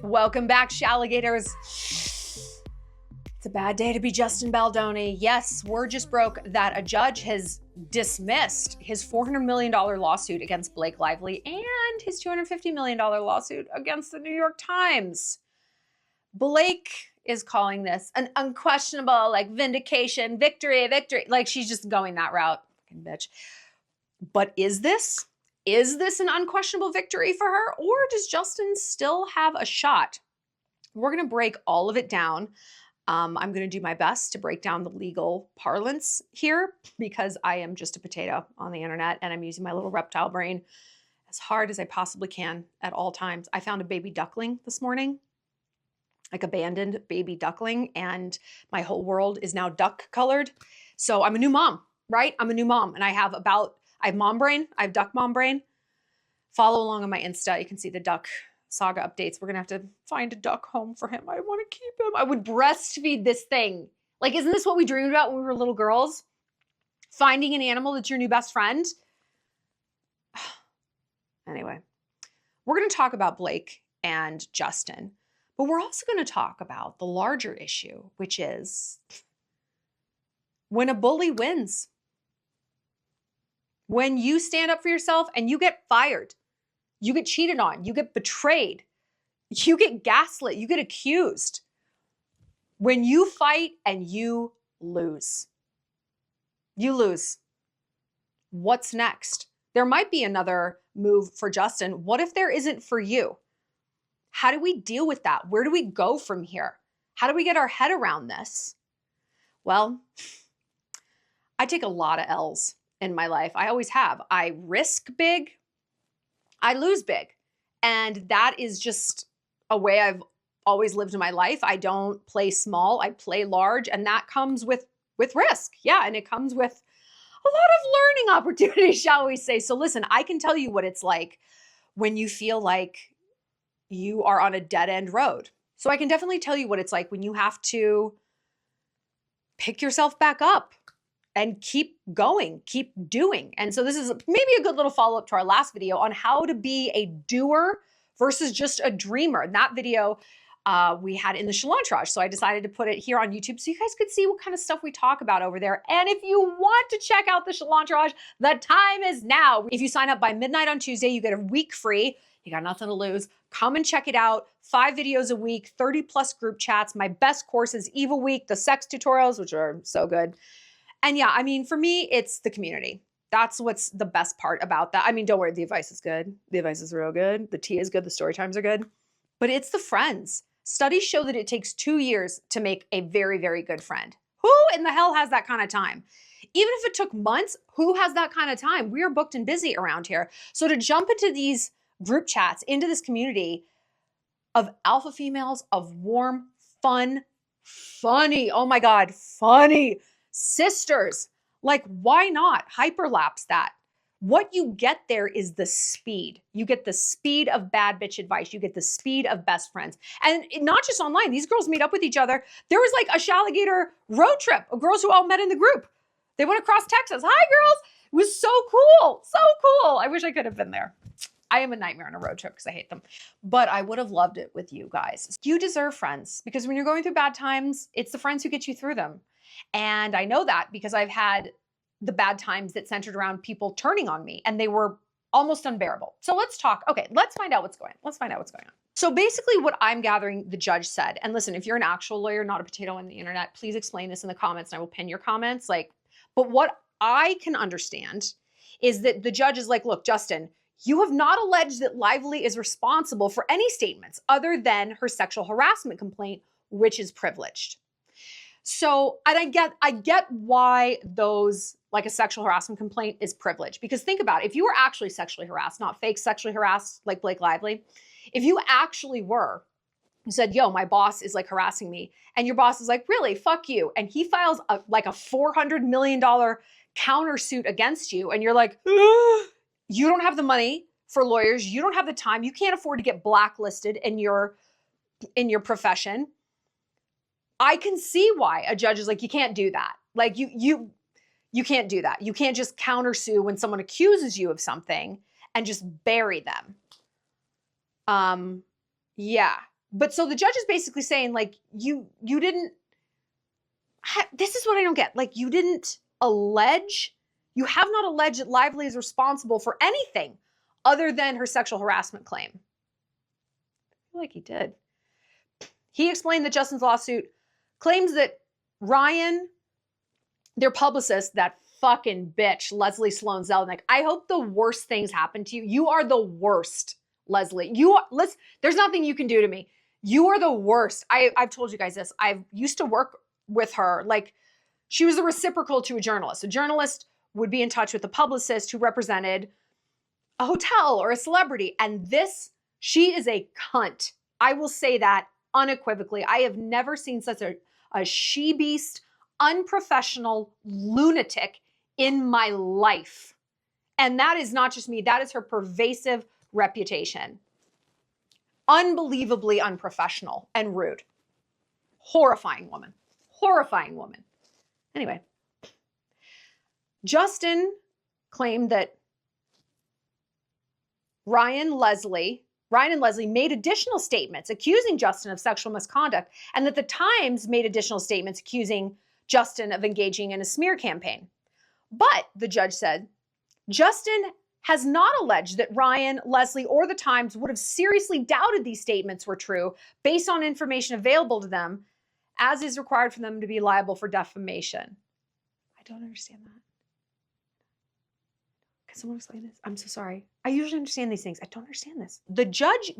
Welcome back, Shalligators. It's a bad day to be Justin Baldoni. Yes, word just broke that a judge has dismissed his $400 million lawsuit against Blake Lively and his $250 million lawsuit against the New York Times. Blake is calling this an unquestionable, like, vindication, victory. Like, she's just going that route. Fucking bitch. But is this an unquestionable victory for her, or does Justin still have a shot? We're going to break all of it down. I'm going to do my best to break down the legal parlance here because I am just a potato on the internet and I'm using my little reptile brain as hard as I possibly can at all times. I found a baby duckling this morning, like abandoned baby duckling, and my whole world is now duck colored. So I'm a new mom, right? I'm a new mom, and I have mom brain. I have duck mom brain. Follow along on my Insta. You can see the duck saga updates. We're going to have to find a duck home for him. I want to keep him. I would breastfeed this thing. Like, isn't this what we dreamed about when we were little girls? Finding an animal that's your new best friend. Anyway, we're going to talk about Blake and Justin, but we're also going to talk about the larger issue, which is when a bully wins. When you stand up for yourself and you get fired, you get cheated on, you get betrayed, you get gaslit, you get accused. When you fight and you lose, what's next? There might be another move for Justin. What if there isn't for you? How do we deal with that? Where do we go from here? How do we get our head around this? Well, I take a lot of L's in my life. I always have. I risk big, I lose big. And that is just a way I've always lived in my life. I don't play small, I play large, and that comes with risk. Yeah, and it comes with a lot of learning opportunities, shall we say. So listen, I can tell you what it's like when you feel like you are on a dead-end road. So I can definitely tell you what it's like when you have to pick yourself back up and keep going, keep doing. And so this is maybe a good little follow-up to our last video on how to be a doer versus just a dreamer. And that video we had in the Shallon. So I decided to put it here on YouTube so you guys could see what kind of stuff we talk about over there. And if you want to check out the Shallon, the time is now. If you sign up by midnight on Tuesday, you get a week free. You got nothing to lose. Come and check it out. 5 videos a week, 30 plus group chats. My best course is Eva Week, the sex tutorials, which are so good. And yeah, I mean, for me, it's the community. That's what's the best part about that. I mean, don't worry, the advice is good. The advice is real good. The tea is good. The story times are good. But it's the friends. Studies show that it takes 2 years to make a very, very good friend. Who in the hell has that kind of time? Even if it took months, who has that kind of time? We are booked and busy around here. So to jump into these group chats, into this community of alpha females, of warm, fun, funny, oh my God, funny sisters, like, why not hyperlapse that? What you get there is the speed. You get the speed of bad bitch advice. You get the speed of best friends. And not just online. These girls meet up with each other. There was like a Shalligator road trip of girls who all met in the group. They went across Texas. Hi, girls. It was so cool. So cool. I wish I could have been there. I am a nightmare on a road trip because I hate them. But I would have loved it with you guys. You deserve friends because when you're going through bad times, it's the friends who get you through them. And I know that because I've had the bad times that centered around people turning on me and they were almost unbearable. So let's talk. Okay, let's find out what's going on. Let's find out what's going on. So basically what I'm gathering the judge said, and listen, if you're an actual lawyer, not a potato on the internet, please explain this in the comments and I will pin your comments. But what I can understand is that the judge is like, look, Justin, you have not alleged that Lively is responsible for any statements other than her sexual harassment complaint, which is privileged. So, and I get why those, like a sexual harassment complaint is privileged. Because think about it, if you were actually sexually harassed, not fake sexually harassed like Blake Lively, if you actually were, you said, yo, my boss is like harassing me. And your boss is like, really, fuck you. And he files a $400 million countersuit against you. And you're like, you don't have the money for lawyers. You don't have the time. You can't afford to get blacklisted in your profession. I can see why a judge is like, you can't do that. Like you can't do that. You can't just countersue when someone accuses you of something and just bury them. Yeah. But so the judge is basically saying, like, you didn't, this is what I don't get. Like, you didn't allege, you have not alleged that Lively is responsible for anything other than her sexual harassment claim. I feel like he did. He explained that Justin's lawsuit claims that Ryan, their publicist, that fucking bitch, Leslie Sloan Zelnick, I hope the worst things happen to you. You are the worst, Leslie. There's nothing you can do to me. You are the worst. I've told you guys this. I used to work with her. Like, she was the reciprocal to a journalist. A journalist would be in touch with a publicist who represented a hotel or a celebrity. And she is a cunt. I will say that unequivocally. I have never seen such a she-beast, unprofessional lunatic in my life. And that is not just me. That is her pervasive reputation. Unbelievably unprofessional and rude. Horrifying woman. Horrifying woman. Anyway, Justin claimed that Ryan and Leslie made additional statements accusing Justin of sexual misconduct, and that the Times made additional statements accusing Justin of engaging in a smear campaign. But, the judge said, Justin has not alleged that Ryan, Leslie, or the Times would have seriously doubted these statements were true based on information available to them, as is required for them to be liable for defamation. I don't understand that. Can someone explain this? I'm so sorry. I usually understand these things. I don't understand this. The judge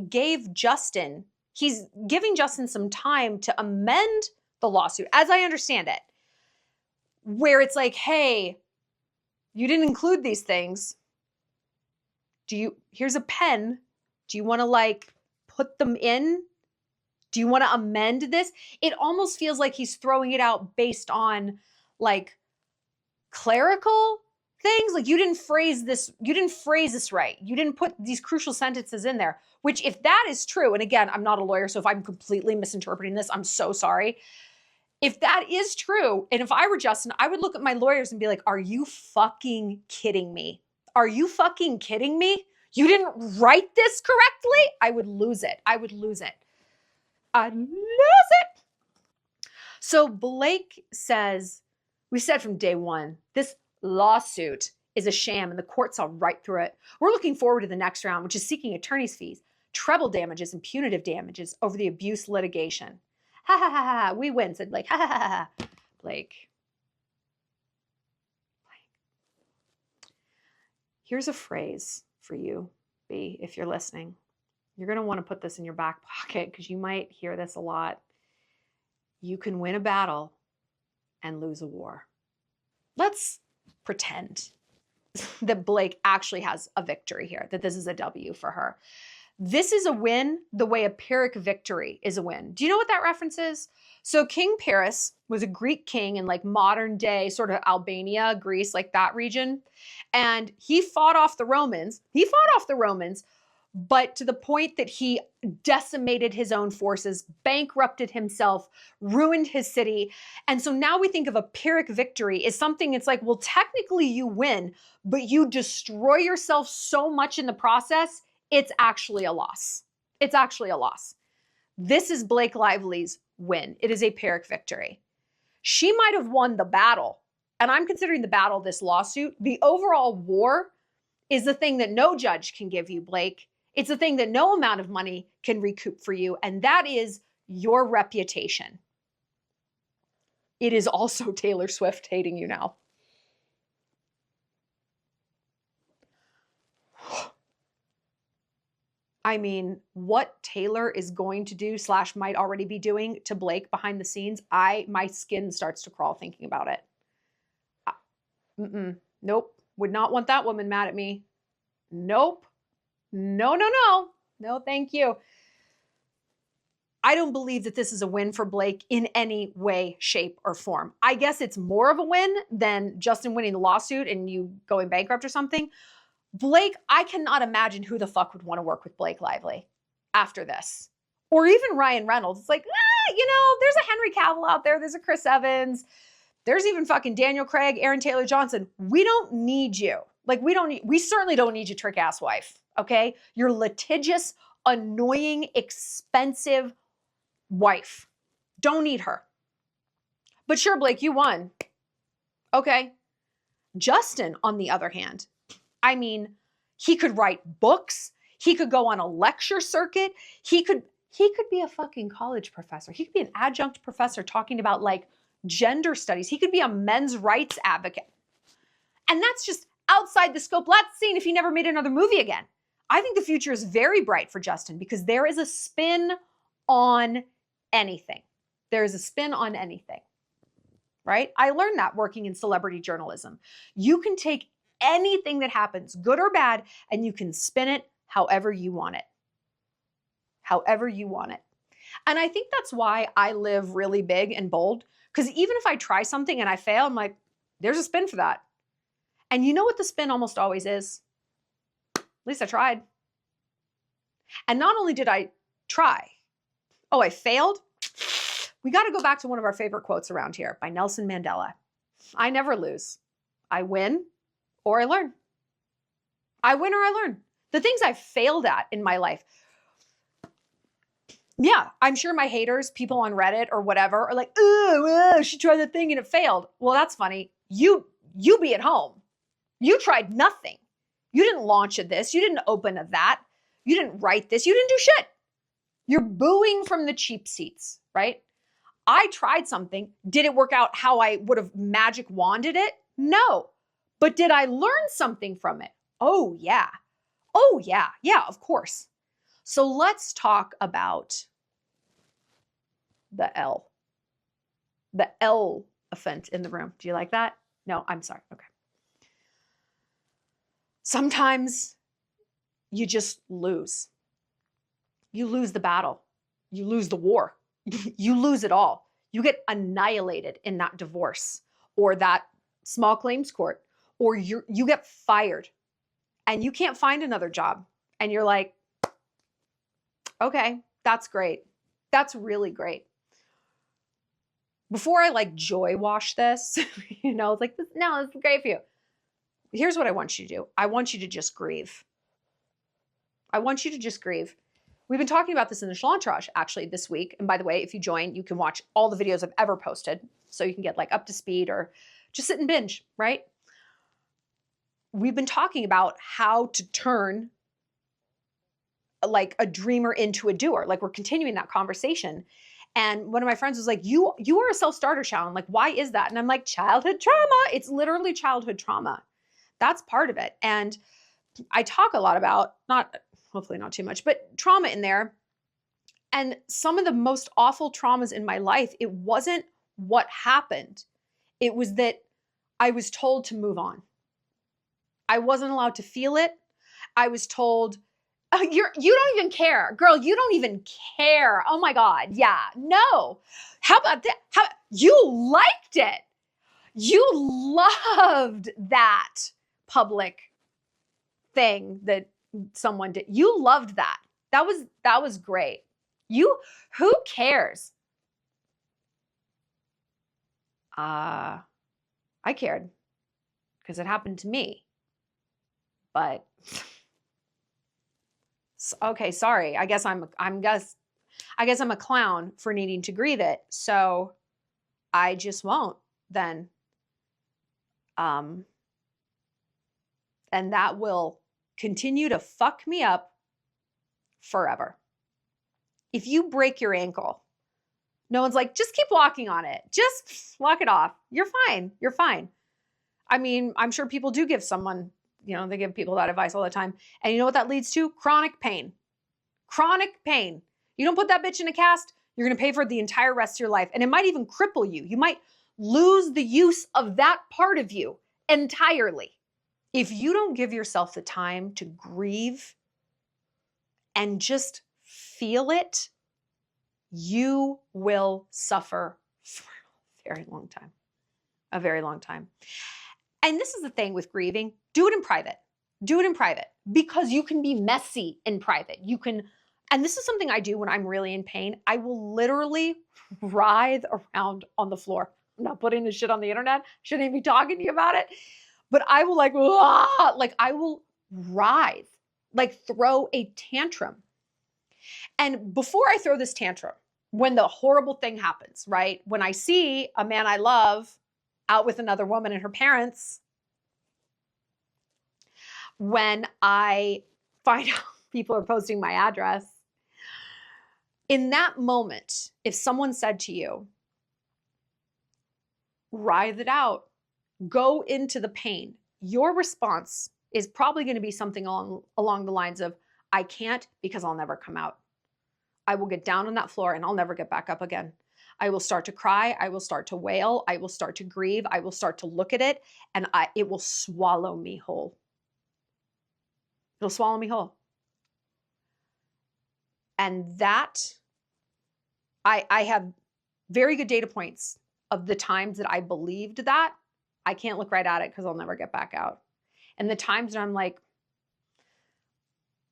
he's giving Justin some time to amend the lawsuit, as I understand it, where it's like, hey, you didn't include these things. Here's a pen. Do you want to like put them in? Do you want to amend this? It almost feels like he's throwing it out based on like clerical things. Like, you didn't phrase this right. You didn't put these crucial sentences in there, which, if that is true, and again, I'm not a lawyer, so if I'm completely misinterpreting this, I'm so sorry. If that is true, and if I were Justin, I would look at my lawyers and be like, are you fucking kidding me? Are you fucking kidding me? You didn't write this correctly? I would lose it. I'd lose it. So Blake says, we said from day one, this lawsuit is a sham and the court saw right through it. We're looking forward to the next round, which is seeking attorney's fees, treble damages, and punitive damages over the abuse litigation. Ha ha ha ha, we win, said Blake. Ha ha ha ha. Blake. Here's a phrase for you, B, if you're listening. You're going to want to put this in your back pocket because you might hear this a lot. You can win a battle and lose a war. Let's pretend that Blake actually has a victory here, that this is a W for her. This is a win the way a pyrrhic victory is a win. Do you know what that reference is? So King Pyrrhus was a Greek king in like modern day sort of Albania, Greece, like that region. And he fought off the Romans. But to the point that he decimated his own forces, bankrupted himself, ruined his city. And so now we think of a pyrrhic victory as something, it's like, well, technically you win, but you destroy yourself so much in the process, it's actually a loss. It's actually a loss. This is Blake Lively's win. It is a pyrrhic victory. She might have won the battle, and I'm considering the battle this lawsuit. The overall war is the thing that no judge can give you, Blake. It's the thing that no amount of money can recoup for you, and that is your reputation. It is also Taylor Swift hating you now. I mean, what Taylor is going to do / might already be doing to Blake behind the scenes, my skin starts to crawl thinking about it. Nope. Would not want that woman mad at me. Nope. No, thank you. I don't believe that this is a win for Blake in any way, shape, or form. I guess it's more of a win than Justin winning the lawsuit and you going bankrupt or something. Blake, I cannot imagine who the fuck would want to work with Blake Lively after this. Or even Ryan Reynolds. It's like, there's a Henry Cavill out there. There's a Chris Evans. There's even fucking Daniel Craig, Aaron Taylor Johnson. We don't need you. Like, we certainly don't need your trick ass wife. Okay? Your litigious, annoying, expensive wife. Don't need her. But sure, Blake, you won. Okay. Justin, on the other hand, I mean, he could write books. He could go on a lecture circuit. He could be a fucking college professor. He could be an adjunct professor talking about like gender studies. He could be a men's rights advocate. And that's just outside the scope. Let's see if he never made another movie again. I think the future is very bright for Justin because there is a spin on anything. There is a spin on anything, right? I learned that working in celebrity journalism. You can take anything that happens, good or bad, and you can spin it however you want it. However you want it. And I think that's why I live really big and bold, because even if I try something and I fail, I'm like, there's a spin for that. And you know what the spin almost always is? At least I tried. And not only did I try, oh, I failed. We got to go back to one of our favorite quotes around here by Nelson Mandela. I never lose. I win or I learn. I win or I learn. The things I failed at in my life. Yeah, I'm sure my haters, people on Reddit or whatever, are like, oh, she tried that thing and it failed. Well, that's funny. You be at home. You tried nothing. You didn't launch at this. You didn't open at that. You didn't write this. You didn't do shit. You're booing from the cheap seats, right? I tried something. Did it work out how I would have magic wanded it? No. But did I learn something from it? Oh, yeah. Oh, yeah. Yeah, of course. So let's talk about the L. The elephant in the room. Do you like that? No, I'm sorry. Okay. Sometimes you just lose. You lose the battle. You lose the war. You lose it all. You get annihilated in that divorce or that small claims court, or you get fired and you can't find another job. And you're like, okay, that's great. That's really great. Before I like joy wash this, it's like, no, this is great for you. Here's what I want you to do. I want you to just grieve. I want you to just grieve. We've been talking about this in the Shallon actually this week. And by the way, if you join, you can watch all the videos I've ever posted. So you can get like up to speed or just sit and binge, right? We've been talking about how to turn like a dreamer into a doer. Like we're continuing that conversation. And one of my friends was like, you are a self-starter, Shallon. Like, why is that? And I'm like, childhood trauma. It's literally childhood trauma. That's part of it. And I talk a lot about, hopefully not too much, but trauma in there. And some of the most awful traumas in my life, it wasn't what happened. It was that I was told to move on. I wasn't allowed to feel it. I was told, oh, you don't even care. Girl, you don't even care. Oh my God. Yeah. No. How about that? You liked it. You loved that public thing that someone did. You loved that. That was great. Who cares? I cared because it happened to me. But okay, sorry. I guess I'm a clown for needing to grieve it. So I just won't then. And that will continue to fuck me up forever. If you break your ankle, no one's like, just keep walking on it. Just walk it off. You're fine. You're fine. I mean, I'm sure people do give someone, they give people that advice all the time. And you know what that leads to? Chronic pain. Chronic pain. You don't put that bitch in a cast, you're going to pay for it the entire rest of your life. And it might even cripple you. You might lose the use of that part of you entirely. If you don't give yourself the time to grieve and just feel it, you will suffer for a very long time. A very long time. And this is the thing with grieving. Do it in private. Do it in private because you can be messy in private. You can, and this is something I do when I'm really in pain. I will literally writhe around on the floor. I'm not putting this shit on the internet. Shouldn't even be talking to you about it. But I will I will writhe, like throw a tantrum. And before I throw this tantrum, when the horrible thing happens, right? When I see a man I love out with another woman and her parents, when I find out people are posting my address, in that moment, if someone said to you, writhe it out, go into the pain, your response is probably going to be something along the lines of, I can't because I'll never come out. I will get down on that floor and I'll never get back up again. I will start to cry. I will start to wail. I will start to grieve. I will start to look at it and it will swallow me whole. It'll swallow me whole. And that, I have very good data points of the times that I believed that. I can't look right at it because I'll never get back out. And the times that I'm like,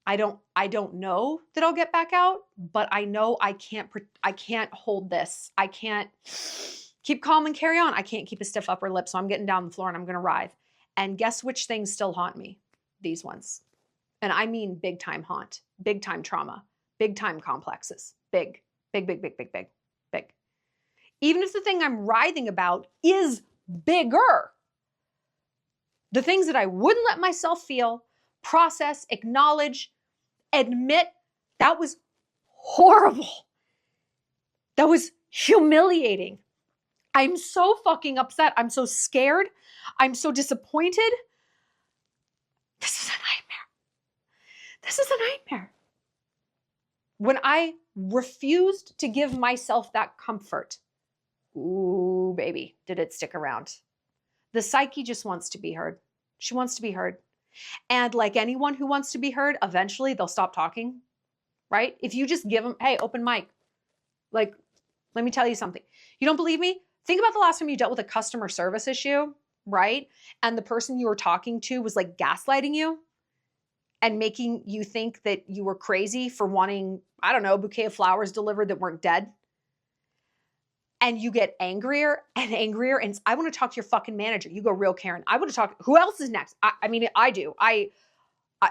I don't know that I'll get back out, but I know I can't hold this. I can't keep calm and carry on. I can't keep a stiff upper lip. So I'm getting down the floor and I'm going to writhe. And guess which things still haunt me? These ones. And I mean big time haunt, big time trauma, big time complexes, big. Even if the thing I'm writhing about is bigger, the things that I wouldn't let myself feel, process, acknowledge, admit, that was horrible. That was humiliating. I'm so fucking upset. I'm so scared. I'm so disappointed. This is a nightmare. This is a nightmare. When I refused to give myself that comfort, ooh, baby, did it stick around. The psyche just wants to be heard. She wants to be heard. And like anyone who wants to be heard, eventually they'll stop talking, right? If you just give them, hey, open mic, like, let me tell you something. You don't believe me? Think about the last time you dealt with a customer service issue, right? And the person you were talking to was like gaslighting you and making you think that you were crazy for wanting, I don't know, a bouquet of flowers delivered that weren't dead. And you get angrier and angrier. And I want to talk to your fucking manager. You go real Karen. I want to talk. Who else is next? I mean, I do.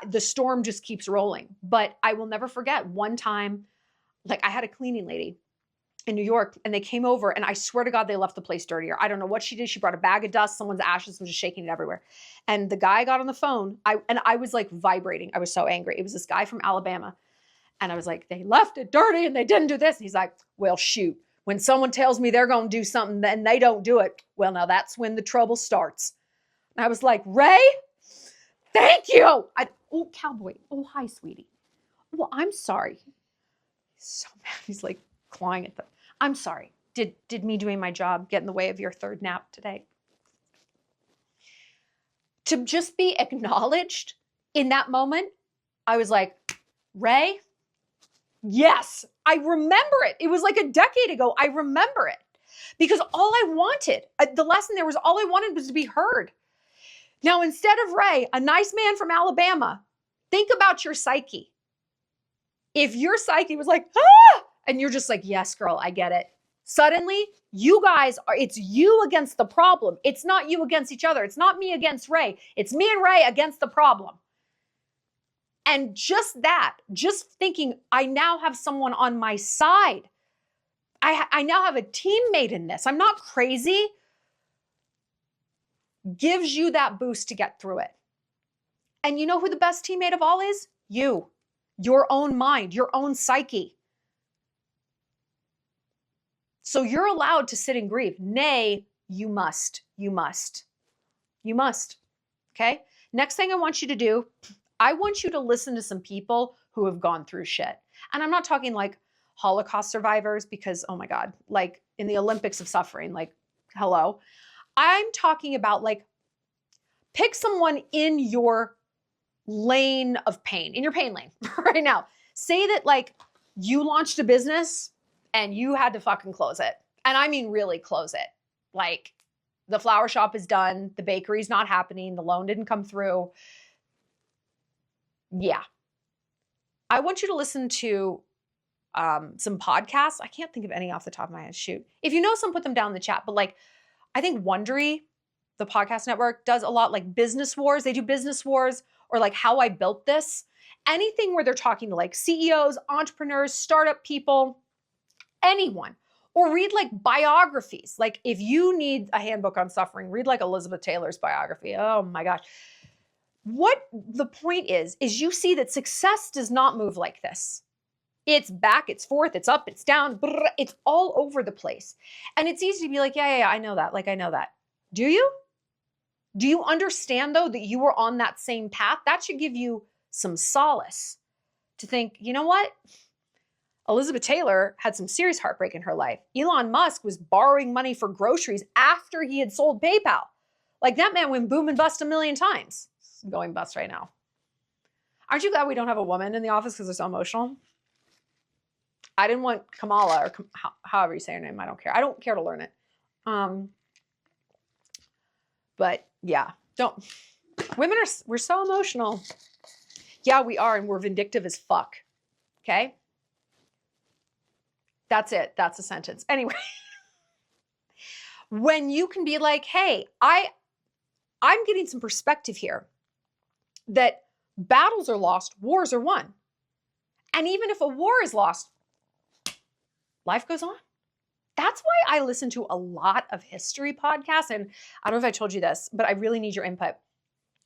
The storm just keeps rolling. But I will never forget one time, like I had a cleaning lady in New York and they came over and I swear to God, they left the place dirtier. I don't know what she did. She brought a bag of dust. Someone's ashes was just shaking it everywhere. And the guy got on the phone. I was like vibrating. I was so angry. It was this guy from Alabama. And I was like, they left it dirty and they didn't do this. And he's like, well, shoot. When someone tells me they're going to do something and they don't do it, well, now that's when the trouble starts. And I was like, Ray, thank you. Oh, cowboy. Oh, hi, sweetie. Well, I'm sorry. He's so mad. He's like clawing at them. I'm sorry. Did me doing my job get in the way of your third nap today? To just be acknowledged in that moment, I was like, Ray, yes, I remember it. It was like a decade ago. I remember it because all I wanted, the lesson there was all I wanted was to be heard. Now, instead of Ray, a nice man from Alabama, think about your psyche. If your psyche was like, ah, and you're just like, yes, girl, I get it. Suddenly, you guys are, it's you against the problem. It's not you against each other. It's not me against Ray. It's me and Ray against the problem. And just that, just thinking I now have someone on my side. I now have a teammate in this. I'm not crazy. Gives you that boost to get through it. And you know who the best teammate of all is? You. Your own mind, your own psyche. So you're allowed to sit and grieve. Nay, you must. You must. You must. Okay? Next thing I want you to do, I want you to listen to some people who have gone through shit. And I'm not talking like Holocaust survivors because, oh my God, like in the Olympics of suffering, like, hello. I'm talking about like, pick someone in your lane of pain, in your pain lane right now. Say that like you launched a business and you had to fucking close it. And I mean really close it. Like the flower shop is done, the bakery's not happening, the loan didn't come through. Yeah. I want you to listen to some podcasts. I can't think of any off the top of my head. Shoot. If you know some, put them down in the chat. But like, I think Wondery, the podcast network, does a lot like Business Wars. They do Business Wars or like How I Built This. anything where they're talking to like CEOs, entrepreneurs, startup people, anyone, or read like biographies. Like if you need a handbook on suffering, read like Elizabeth Taylor's biography. Oh my gosh. What the point is you see that success does not move like this. It's back, it's forth, it's up, it's down, it's all over the place. And it's easy to be like, yeah, I know that. Like, I know that. Do you? Do you understand though that you were on that same path? That should give you some solace to think, you know what? Elizabeth Taylor had some serious heartbreak in her life. Elon Musk was borrowing money for groceries after he had sold PayPal. Like that man went boom and bust a million times. It's going bust right now. Aren't you glad we don't have a woman in the office because they're so emotional? I didn't want Kamala, or however you say her name. I don't care. I don't care to learn it. But yeah, we're so emotional. Yeah, we are. And we're vindictive as fuck. Okay. That's it. That's a sentence. Anyway, when you can be like, hey, I'm getting some perspective here that battles are lost, wars are won. And even if a war is lost, life goes on. That's why I listen to a lot of history podcasts. And I don't know if I told you this, but I really need your input.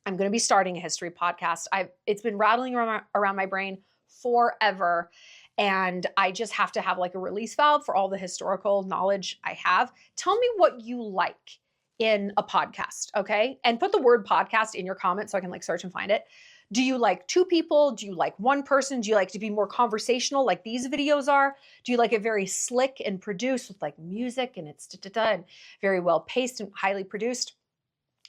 I'm going to be starting a history podcast. It's been rattling around my brain forever. And I just have to have like a release valve for all the historical knowledge I have. Tell me what you like in a podcast, okay? And put the word podcast in your comments so I can like search and find it. Do you like two people? Do you like one person? Do you like to be more conversational like these videos are? Do you like it very slick and produced with like music and it's and very well paced and highly produced?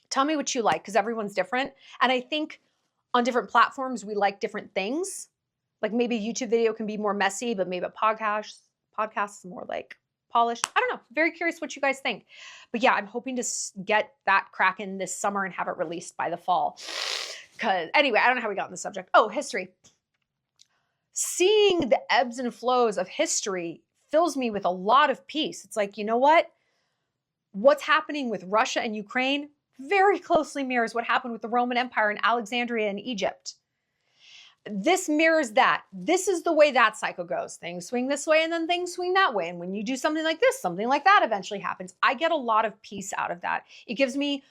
Tell me what you like because everyone's different. And I think on different platforms, we like different things. Like maybe a YouTube video can be more messy, but maybe a podcast is more like polished. I don't know. Very curious what you guys think. But yeah, I'm hoping to get that cracking this summer and have it released by the fall. Because anyway, I don't know how we got on the subject. Oh, history. Seeing the ebbs and flows of history fills me with a lot of peace. It's like, you know what? What's happening with Russia and Ukraine very closely mirrors what happened with the Roman Empire in Alexandria and Egypt. This mirrors that. This is the way that cycle goes. Things swing this way and then things swing that way. And when you do something like this, something like that eventually happens. I get a lot of peace out of that. It gives me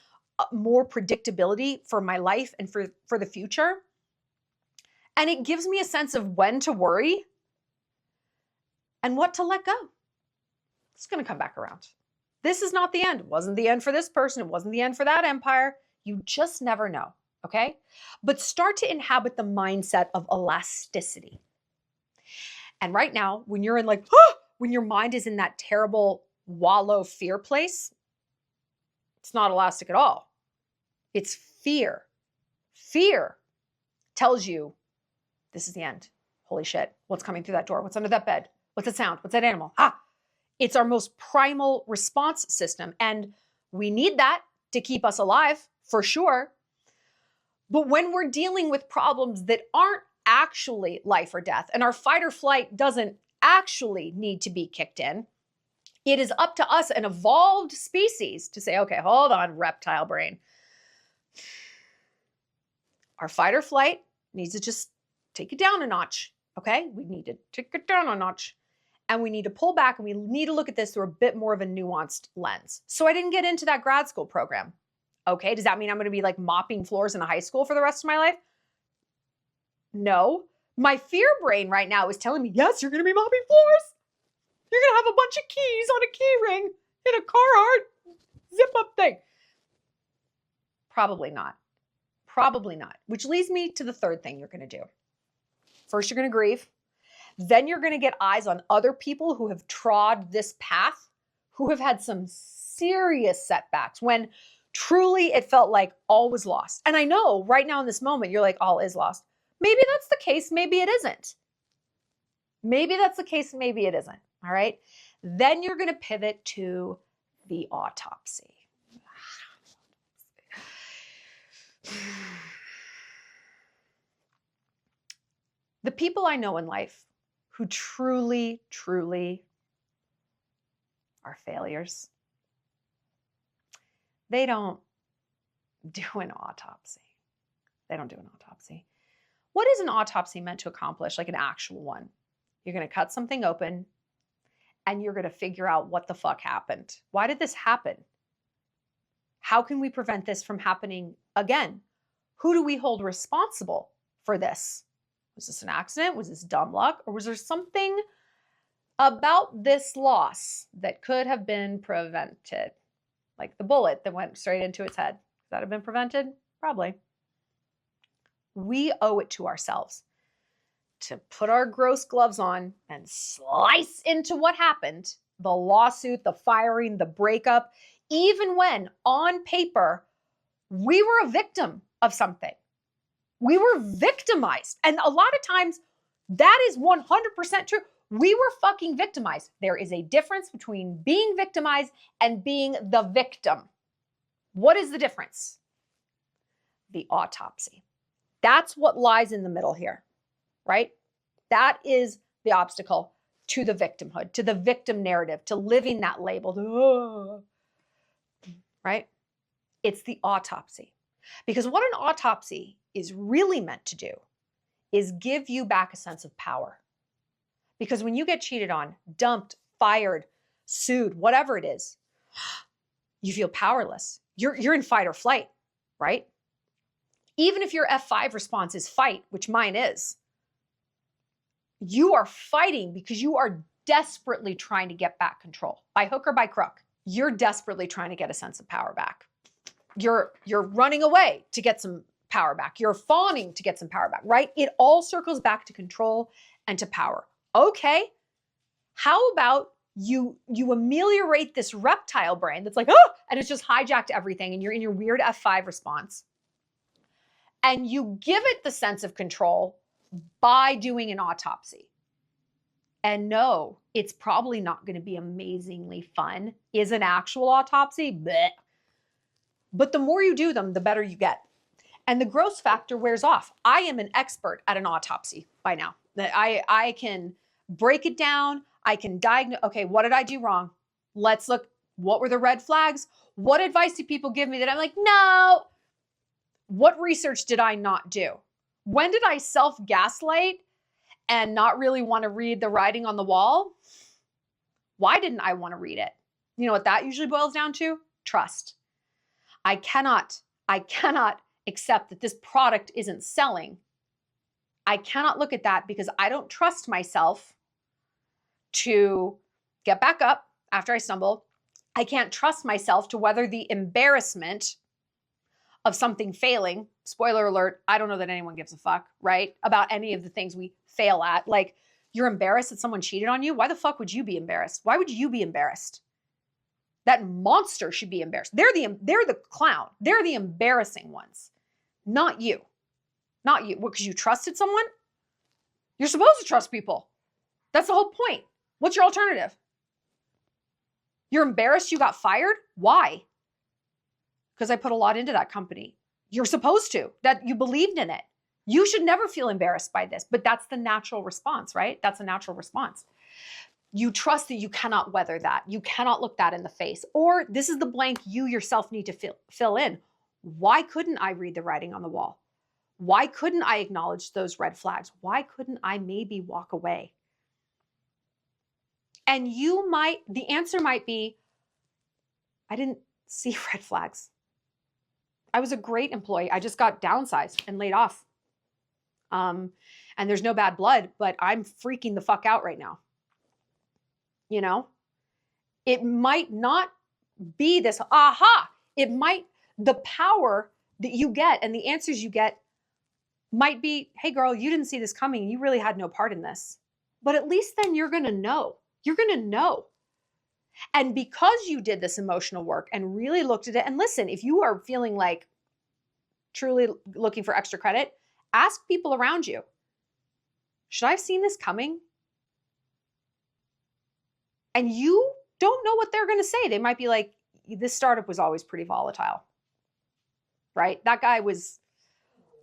more predictability for my life and for the future. And it gives me a sense of when to worry and what to let go. It's going to come back around. This is not the end. It wasn't the end for this person. It wasn't the end for that empire. You just never know. Okay? But start to inhabit the mindset of elasticity. And right now, when you're in like, when your mind is in that terrible wallow fear place, it's not elastic at all. It's fear. Fear tells you this is the end. Holy shit. What's coming through that door? What's under that bed? What's that sound? What's that animal? It's our most primal response system. And we need that to keep us alive, for sure. But when we're dealing with problems that aren't actually life or death, and our fight or flight doesn't actually need to be kicked in, it is up to us, an evolved species, to say, okay, hold on, reptile brain. Our fight or flight needs to just take it down a notch, okay? We need to take it down a notch. And we need to pull back and we need to look at this through a bit more of a nuanced lens. So I didn't get into that grad school program. Okay, does that mean I'm going to be like mopping floors in a high school for the rest of my life? No. My fear brain right now is telling me, yes, you're going to be mopping floors. You're going to have a bunch of keys on a key ring in a Carhartt zip-up thing. Probably not. Probably not. Which leads me to the third thing you're going to do. First, you're going to grieve. Then you're going to get eyes on other people who have trod this path, who have had some serious setbacks when truly it felt like all was lost. And I know right now in this moment, you're like, all is lost. Maybe that's the case. Maybe it isn't. Maybe that's the case. Maybe it isn't. All right. Then you're going to pivot to the autopsy. The people I know in life who truly, truly are failures, they don't do an autopsy. They don't do an autopsy. What is an autopsy meant to accomplish, like an actual one? You're going to cut something open and you're going to figure out what the fuck happened. Why did this happen? How can we prevent this from happening again? Who do we hold responsible for this? Was this an accident? Was this dumb luck? Or was there something about this loss that could have been prevented? Like the bullet that went straight into its head. Could that have been prevented? Probably. We owe it to ourselves to put our gross gloves on and slice into what happened. The lawsuit, the firing, the breakup, even when on paper, we were a victim of something. We were victimized. And a lot of times that is 100% true. We were fucking victimized. There is a difference between being victimized and being the victim. What is the difference? The autopsy. That's what lies in the middle here, right? That is the obstacle to the victimhood, to the victim narrative, to living that label, right? It's the autopsy. Because what an autopsy is really meant to do is give you back a sense of power. Because when you get cheated on, dumped, fired, sued, whatever it is, you feel powerless. You're in fight or flight, right? Even if your F5 response is fight, which mine is, you are fighting because you are desperately trying to get back control. By hook or by crook, you're desperately trying to get a sense of power back. You're running away to get some power back. You're fawning to get some power back, right? It all circles back to control and to power. Okay, how about you ameliorate this reptile brain that's like, oh, and it's just hijacked everything and you're in your weird F5 response. And you give it the sense of control by doing an autopsy. And no, it's probably not going to be amazingly fun. Is an actual autopsy? Bleh. But the more you do them, the better you get. And the gross factor wears off. I am an expert at an autopsy by now. I can break it down. I can diagnose, okay, what did I do wrong? Let's look, what were the red flags? What advice do people give me that I'm like, no? What research did I not do? When did I self-gaslight and not really want to read the writing on the wall? Why didn't I want to read it? You know what that usually boils down to? Trust. I cannot accept that this product isn't selling. I cannot look at that because I don't trust myself to get back up after I stumble. I can't trust myself to weather the embarrassment of something failing. Spoiler alert, I don't know that anyone gives a fuck, right? About any of the things we fail at. Like, you're embarrassed that someone cheated on you? Why the fuck would you be embarrassed? Why would you be embarrassed? That monster should be embarrassed. They're the clown. They're the embarrassing ones. Not you. Not you. What, because you trusted someone? You're supposed to trust people. That's the whole point. What's your alternative? You're embarrassed you got fired? Why? Because I put a lot into that company. You're supposed to. That you believed in it. You should never feel embarrassed by this, but that's the natural response, right? That's a natural response. You trust that you cannot weather that. You cannot look that in the face. Or this is the blank you yourself need to fill in. Why couldn't I read the writing on the wall? Why couldn't I acknowledge those red flags? Why couldn't I maybe walk away? And the answer might be, I didn't see red flags. I was a great employee. I just got downsized and laid off. And there's no bad blood, but I'm freaking the fuck out right now. You know, it might not be this aha. The power that you get and the answers you get might be, hey girl, you didn't see this coming. You really had no part in this. But at least then you're going to know. You're going to know. And because you did this emotional work and really looked at it, and listen, if you are feeling like truly looking for extra credit, ask people around you, should I have seen this coming? And you don't know what they're going to say. They might be like, this startup was always pretty volatile, right? That guy was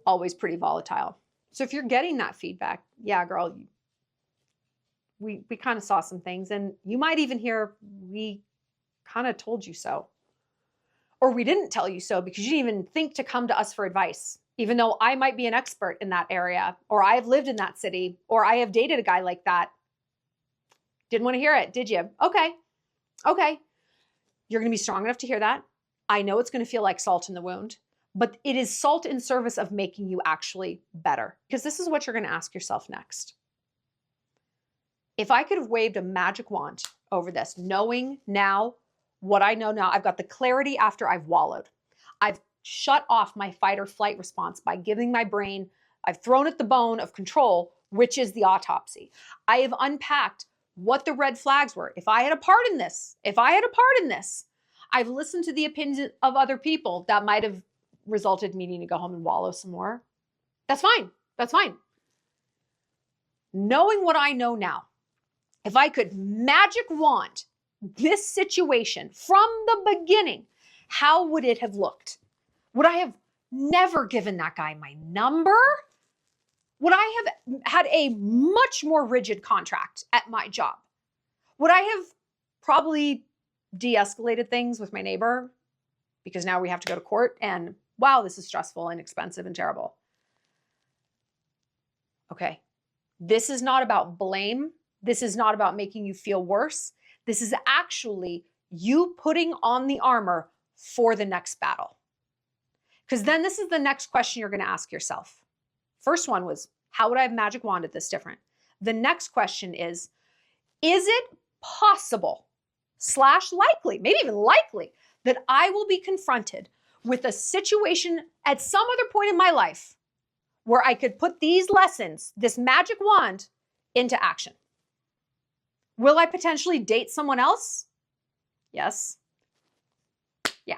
always pretty volatile. So if you're getting that feedback, yeah, girl, we kind of saw some things, and you might even hear, we kind of told you so. Or we didn't tell you so because you didn't even think to come to us for advice. even though I might be an expert in that area, or I have lived in that city, or I have dated a guy like that. Didn't want to hear it, did you? Okay. You're going to be strong enough to hear that. I know it's going to feel like salt in the wound, but it is salt in service of making you actually better. Because this is what you're going to ask yourself next. If I could have waved a magic wand over this, knowing now what I know now, I've got the clarity after I've wallowed. I've shut off my fight or flight response by giving my brain, I've thrown it the bone of control, which is the autopsy. I have unpacked what the red flags were. If I had a part in this, I've listened to the opinions of other people that might have resulted in me needing to go home and wallow some more. That's fine. Knowing what I know now, if I could magic wand this situation from the beginning, how would it have looked? Would I have never given that guy my number? Would I have had a much more rigid contract at my job? Would I have probably de-escalated things with my neighbor because now we have to go to court and wow, this is stressful and expensive and terrible? Okay, this is not about blame. This is not about making you feel worse. This is actually you putting on the armor for the next battle. Because then this is the next question you're going to ask yourself. First one was, how would I have magic wanded this different? The next question is it possible / likely, maybe even likely, that I will be confronted with a situation at some other point in my life where I could put these lessons, this magic wand, into action? Will I potentially date someone else? Yes. Yeah.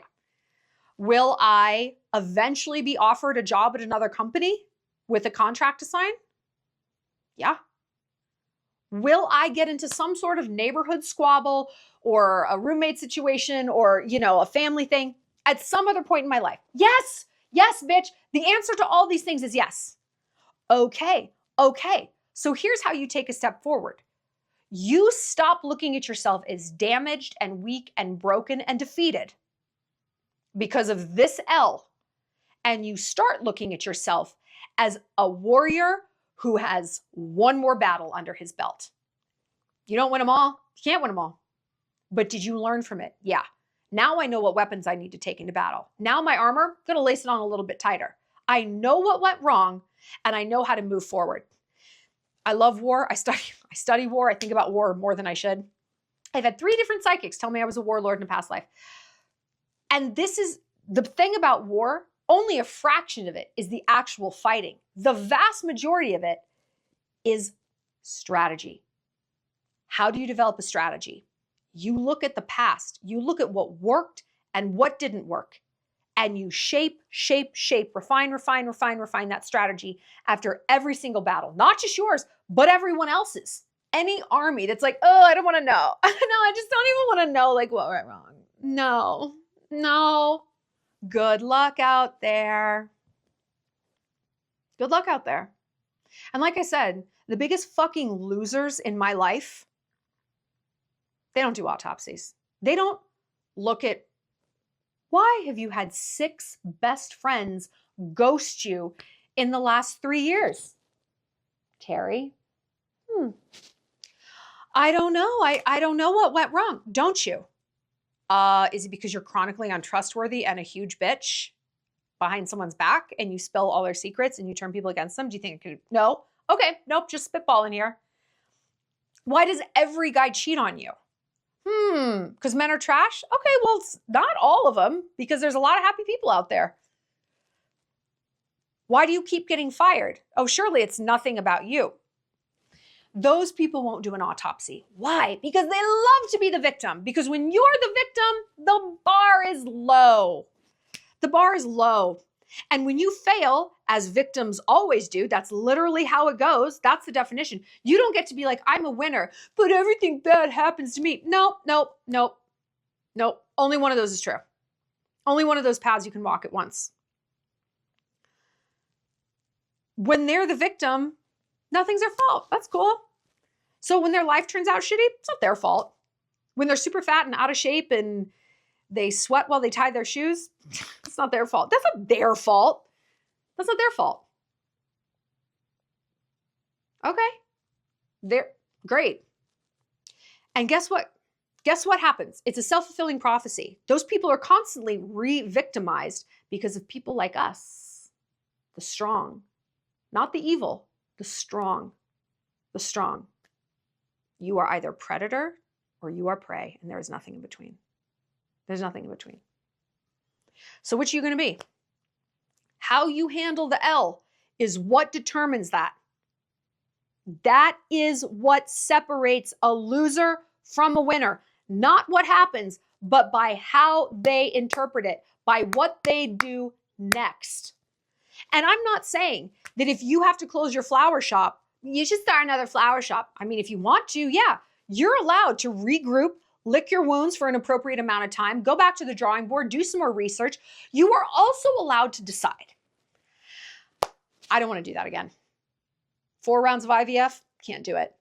Will I eventually be offered a job at another company with a contract to sign? Yeah. Will I get into some sort of neighborhood squabble or a roommate situation or, a family thing at some other point in my life? Yes. Yes, bitch. The answer to all these things is yes. Okay. So here's how you take a step forward. You stop looking at yourself as damaged and weak and broken and defeated because of this L. And you start looking at yourself as a warrior who has one more battle under his belt. You don't win them all. You can't win them all. But did you learn from it? Yeah. Now I know what weapons I need to take into battle. Now my armor, I'm going to lace it on a little bit tighter. I know what went wrong and I know how to move forward. I love war. I study war. I think about war more than I should. I've had 3 different psychics tell me I was a warlord in a past life. And this is the thing about war. Only a fraction of it is the actual fighting. The vast majority of it is strategy. How do you develop a strategy? You look at the past. You look at what worked and what didn't work. And you shape, refine that strategy after every single battle. Not just yours, but everyone else's. Any army that's like, oh, I don't want to know. No, I just don't even want to know what went wrong. No. Good luck out there. Good luck out there. And like I said, the biggest fucking losers in my life, they don't do autopsies. They don't look at, why have you had 6 best friends ghost you in the last 3 years? Terry? I don't know. I don't know what went wrong. Don't you? Is it because you're chronically untrustworthy and a huge bitch behind someone's back and you spill all their secrets and you turn people against them? Do you think it could? No. Okay. Nope. Just spitballing here. Why does every guy cheat on you? Because men are trash? Okay, well, it's not all of them, because there's a lot of happy people out there. Why do you keep getting fired? Oh, surely it's nothing about you. Those people won't do an autopsy. Why? Because they love to be the victim. Because when you're the victim, the bar is low. The bar is low. And when you fail, as victims always do, that's literally how it goes. That's the definition. You don't get to be like, I'm a winner, but everything bad happens to me. Nope. Only one of those is true. Only one of those paths you can walk at once. When they're the victim, nothing's their fault. That's cool. So when their life turns out shitty, it's not their fault. When they're super fat and out of shape and they sweat while they tie their shoes, it's not their fault. That's not their fault. That's not their fault. Okay. They're great. And guess what? Guess what happens? It's a self-fulfilling prophecy. Those people are constantly re-victimized because of people like us, the strong, not the evil, the strong, the strong. You are either predator or you are prey, and there is nothing in between. There's nothing in between. So which are you going to be? How you handle the L is what determines that. That is what separates a loser from a winner. Not what happens, but by how they interpret it, by what they do next. And I'm not saying that if you have to close your flower shop, you should start another flower shop. I mean, if you want to, yeah, you're allowed to regroup, lick your wounds for an appropriate amount of time, go back to the drawing board, do some more research. You are also allowed to decide. I don't want to do that again. 4 rounds of IVF, can't do it.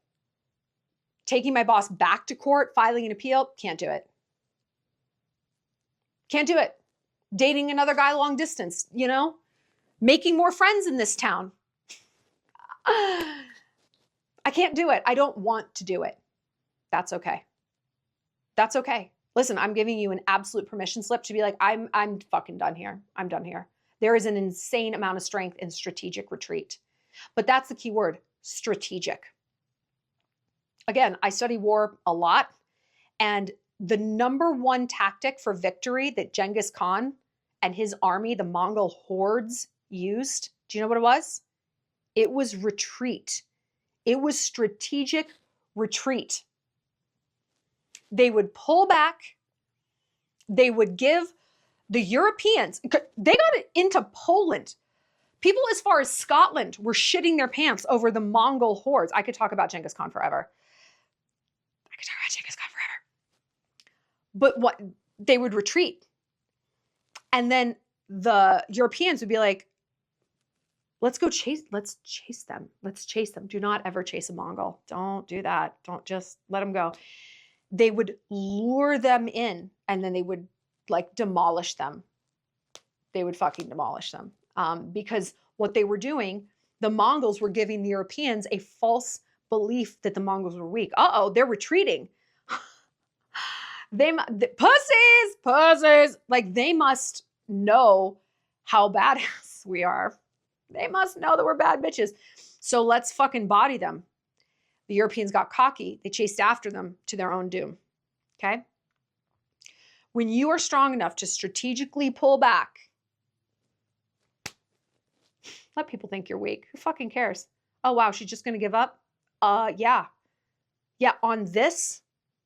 Taking my boss back to court, filing an appeal, can't do it. Can't do it. Dating another guy long distance, making more friends in this town. I can't do it. I don't want to do it. That's okay. That's okay. Listen, I'm giving you an absolute permission slip to be like, I'm fucking done here. I'm done here. There is an insane amount of strength in strategic retreat. But that's the key word, strategic. Again, I study war a lot, and the number one tactic for victory that Genghis Khan and his army, the Mongol hordes, used, do you know what it was? It was retreat. It was strategic retreat. They would pull back. They would give the Europeans, they got it into Poland. People as far as Scotland were shitting their pants over the Mongol hordes. I could talk about Genghis Khan forever. But what they would retreat. And then the Europeans would be like, let's chase them. Let's chase them. Do not ever chase a Mongol. Don't do that. Don't just let them go. They would lure them in, and then they would demolish them. They would fucking demolish them. Because what they were doing, the Mongols were giving the Europeans a false belief that the Mongols were weak. Uh-oh, they're retreating. Pussies. They must know how badass we are. They must know that we're bad bitches. So let's fucking body them. The Europeans got cocky. They chased after them to their own doom. Okay? When you are strong enough to strategically pull back, let people think you're weak. Who fucking cares? Oh, wow, she's just going to give up? Yeah. Yeah, on this,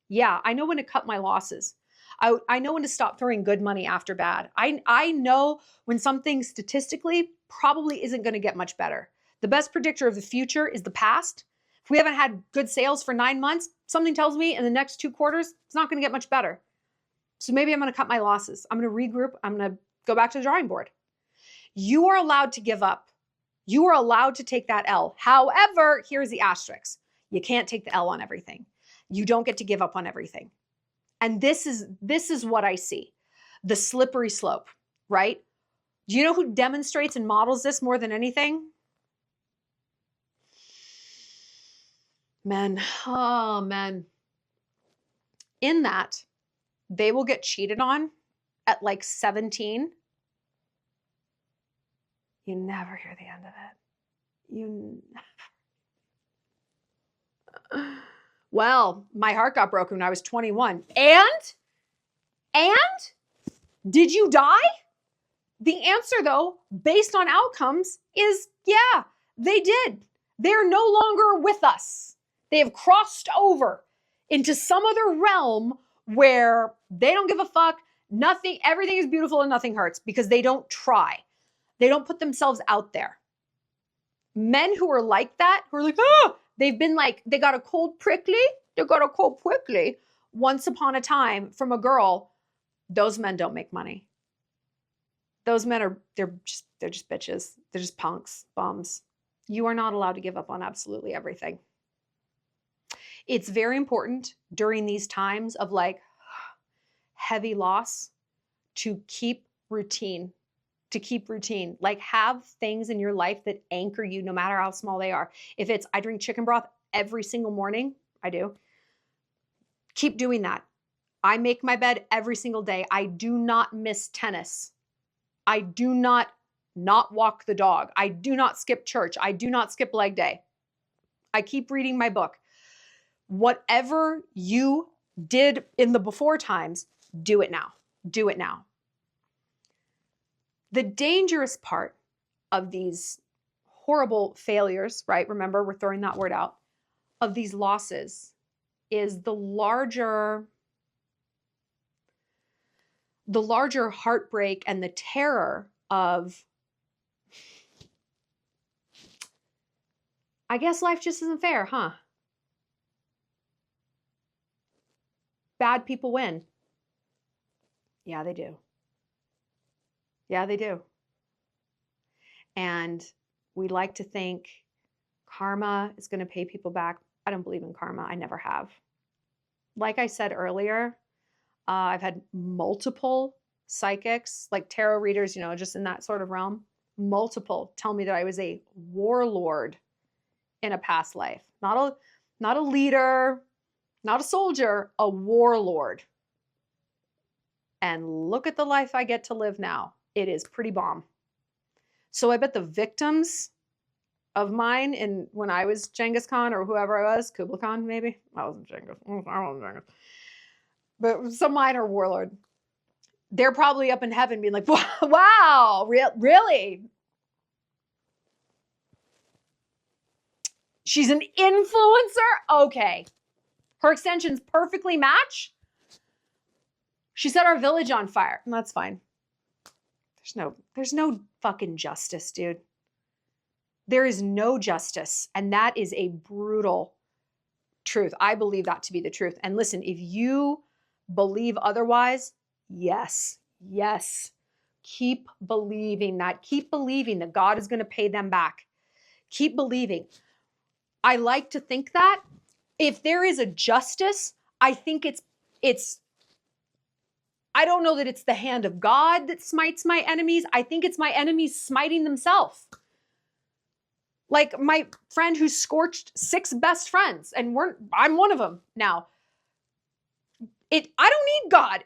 yeah, I know when to cut my losses. I know when to stop throwing good money after bad. I know when something statistically probably isn't going to get much better. The best predictor of the future is the past. If we haven't had good sales for 9 months, something tells me in the next 2 quarters, it's not going to get much better. So maybe I'm going to cut my losses. I'm going to regroup. I'm going to go back to the drawing board. You are allowed to give up. You are allowed to take that L. However, here's the asterisk. You can't take the L on everything. You don't get to give up on everything. And this is what I see. The slippery slope, right? Do you know who demonstrates and models this more than anything? Men. Oh, men. In that, they will get cheated on at 17. You never hear the end of it. You never. Well, my heart got broken when I was 21. And did you die? The answer, though, based on outcomes, is yeah, they did. They're no longer with us. They have crossed over into some other realm where they don't give a fuck. Nothing, everything is beautiful and nothing hurts because they don't try. They don't put themselves out there. Men who are like that, who are like, oh, they've been they got a cold prickly. They got a cold prickly once upon a time from a girl. Those men don't make money. Those men they're just bitches. They're just punks, bums. You are not allowed to give up on absolutely everything. It's very important during these times of heavy loss to keep routine, to keep routine. Like, have things in your life that anchor you no matter how small they are. If it's, I drink chicken broth every single morning, I do. Keep doing that. I make my bed every single day. I do not miss tennis. I do not walk the dog. I do not skip church. I do not skip leg day. I keep reading my book. Whatever you did in the before times, do it now. Do it now. The dangerous part of these horrible failures, right? Remember, we're throwing that word out, of these losses is the larger heartbreak and the terror of, I guess life just isn't fair, huh? Bad people win. Yeah, they do. Yeah, they do. And we like to think karma is going to pay people back. I don't believe in karma. I never have. Like I said earlier, I've had multiple psychics, like tarot readers, just in that sort of realm, multiple tell me that I was a warlord in a past life. Not a leader, not a soldier, a warlord. And look at the life I get to live now. It is pretty bomb. So I bet the victims of mine when I was Genghis Khan or whoever I was, Kublai Khan maybe. I wasn't Genghis. But some minor warlord. They're probably up in heaven being like, wow, really? She's an influencer? Okay. Her extensions perfectly match? She set our village on fire. And that's fine. There's no fucking justice, dude. There is no justice. And that is a brutal truth. I believe that to be the truth. And listen, if you believe otherwise, yes. Keep believing that. Keep believing that God is going to pay them back. Keep believing. I like to think that if there is a justice, I think it's I don't know that it's the hand of God that smites my enemies. I think it's my enemies smiting themselves. Like my friend who scorched 6 best friends, and I'm one of them now. I don't need God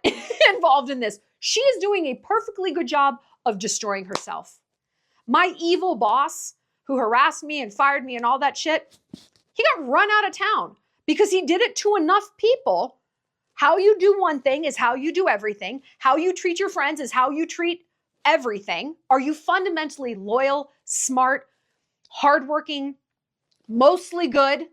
involved in this. She is doing a perfectly good job of destroying herself. My evil boss who harassed me and fired me and all that shit, he got run out of town because he did it to enough people. How you do one thing is how you do everything. How you treat your friends is how you treat everything. Are you fundamentally loyal, smart, hardworking, mostly good?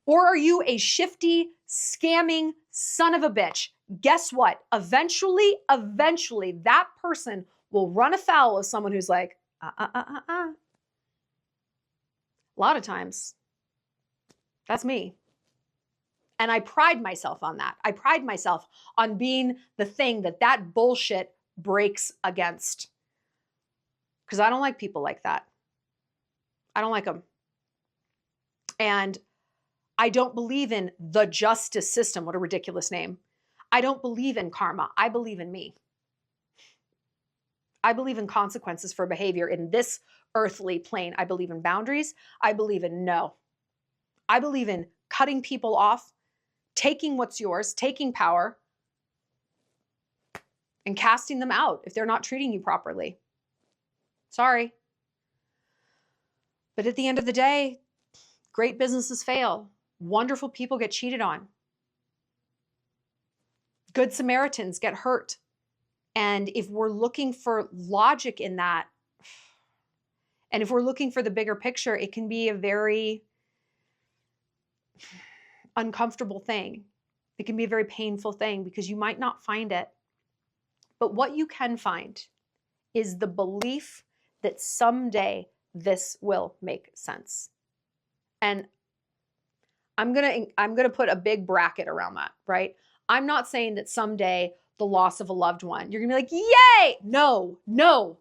Or are you a shifty, scamming son of a bitch? Guess what? Eventually, that person will run afoul of someone who's like, A lot of times, that's me. And I pride myself on that. I pride myself on being the thing that bullshit breaks against. Because I don't like people like that. I don't like them. And I don't believe in the justice system. What a ridiculous name. I don't believe in karma. I believe in me. I believe in consequences for behavior in this earthly plane. I believe in boundaries. I believe in no. I believe in cutting people off, taking what's yours, taking power, and casting them out if they're not treating you properly. Sorry. But at the end of the day, great businesses fail. Wonderful people get cheated on. Good Samaritans get hurt. And if we're looking for logic in that, and if we're looking for the bigger picture, it can be a very uncomfortable thing. It can be a very painful thing because you might not find it. But what you can find is the belief that someday this will make sense. And I'm gonna put a big bracket around that, right? I'm not saying that someday the loss of a loved one, you're gonna be like, yay! No.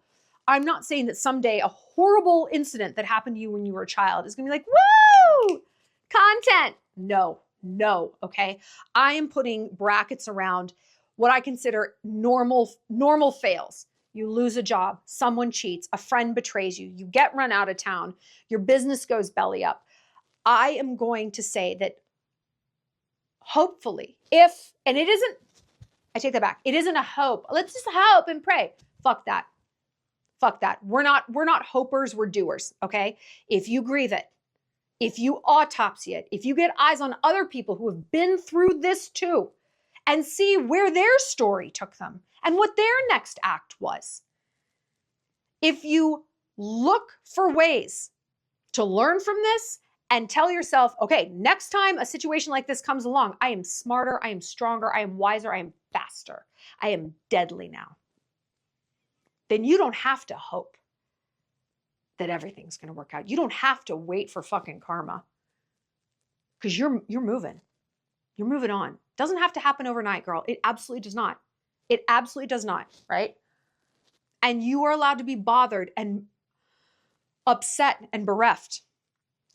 I'm not saying that someday a horrible incident that happened to you when you were a child is gonna be like, woo! Content. No, okay? I am putting brackets around what I consider normal fails. you lose a job, someone cheats, a friend betrays you, you get run out of town, your business goes belly up. I am going to say that hopefully, and it isn't, I take that back. It isn't a hope. Let's just hope and pray. Fuck that. Fuck that. We're not hopers, we're doers, okay? If you grieve it, if you autopsy it, if you get eyes on other people who have been through this too, and see where their story took them and what their next act was. If you look for ways to learn from this and tell yourself, okay, next time a situation like this comes along, I am smarter, I am stronger, I am wiser, I am faster, I am deadly now. Then you don't have to hope that everything's going to work out. You don't have to wait for fucking karma, because you're moving. You're moving on. Doesn't have to happen overnight, girl. It absolutely does not. It absolutely does not, right? And you are allowed to be bothered and upset and bereft.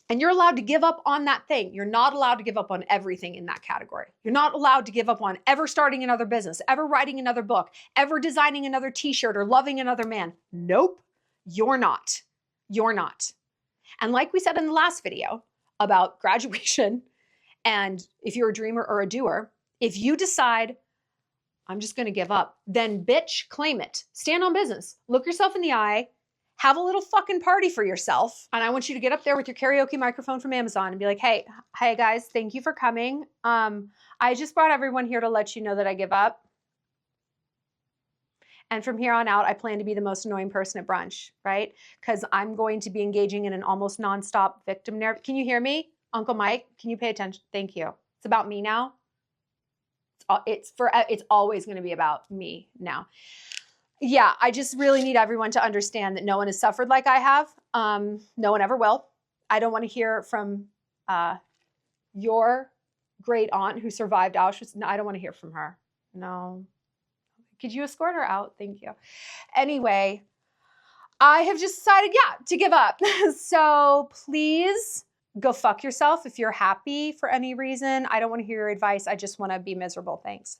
And you're allowed to give up on that thing. You're not allowed to give up on everything in that category. You're not allowed to give up on ever starting another business, ever writing another book, ever designing another t-shirt or loving another man. Nope, you're not. You're not. And like we said in the last video about graduation, and if you're a dreamer or a doer, if you decide, I'm just going to give up, then bitch, claim it. Stand on business. Look yourself in the eye. Have a little fucking party for yourself. And I want you to get up there with your karaoke microphone from Amazon and be like, hey guys, thank you for coming. I just brought everyone here to let you know that I give up. And from here on out, I plan to be the most annoying person at brunch, right? Because I'm going to be engaging in an almost nonstop victim narrative. Can you hear me? Uncle Mike, can you pay attention? Thank you. It's about me now. It's always going to be about me now. Yeah, I just really need everyone to understand that no one has suffered like I have. No one ever will. I don't want to hear from your great aunt who survived Auschwitz. No, I don't want to hear from her. No. Could you escort her out? Thank you. Anyway, I have just decided, to give up. So please go fuck yourself if you're happy for any reason. I don't want to hear your advice. I just want to be miserable. Thanks.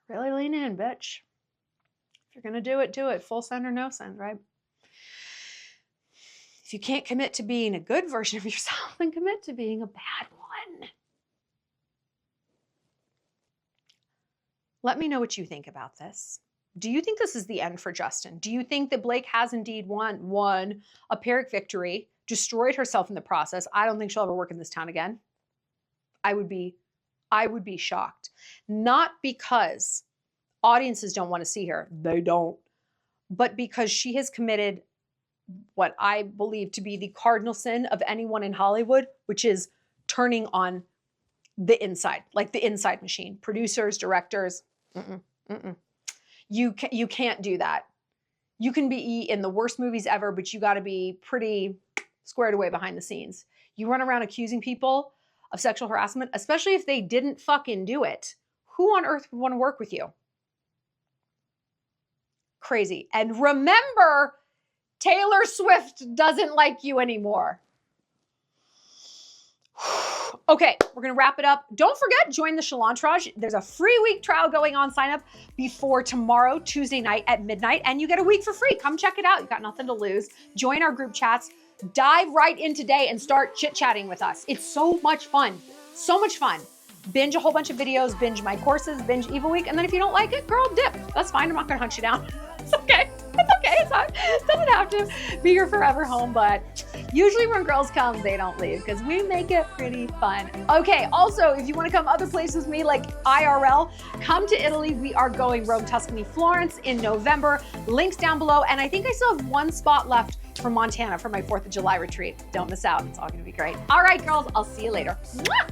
Really lean in, bitch. If you're going to do it. Full send or no send, right? If you can't commit to being a good version of yourself, then commit to being a bad one. Let me know what you think about this. Do you think this is the end for Justin? Do you think that Blake has indeed won a pyrrhic victory, destroyed herself in the process? I don't think she'll ever work in this town again. I would be shocked. Not because audiences don't want to see her. They don't. But because she has committed what I believe to be the cardinal sin of anyone in Hollywood, which is turning on the inside, like the inside machine. Producers, directors, You can't do that. You can be in the worst movies ever, but you got to be pretty squared away behind the scenes. You run around accusing people of sexual harassment, especially if they didn't fucking do it. Who on earth would want to work with you? Crazy. And remember, Taylor Swift doesn't like you anymore. Okay, we're going to wrap it up. Don't forget, join the Shallontrage. There's a free week trial going on. Sign up before tomorrow, Tuesday night at midnight, and you get a week for free. Come check it out. You've got nothing to lose. Join our group chats. Dive right in today and start chit-chatting with us. It's so much fun. So much fun. Binge a whole bunch of videos, binge my courses, binge Evil Week, and then if you don't like it, girl, dip. That's fine. I'm not going to hunt you down. It's okay. It's okay. It doesn't have to be your forever home, but usually when girls come, they don't leave because we make it pretty fun. Okay, also, if you want to come other places with me, like IRL, come to Italy. We are going Rome, Tuscany, Florence in November. Links down below. And I think I still have one spot left for Montana for my 4th of July retreat. Don't miss out. It's all going to be great. All right, girls, I'll see you later. Mwah!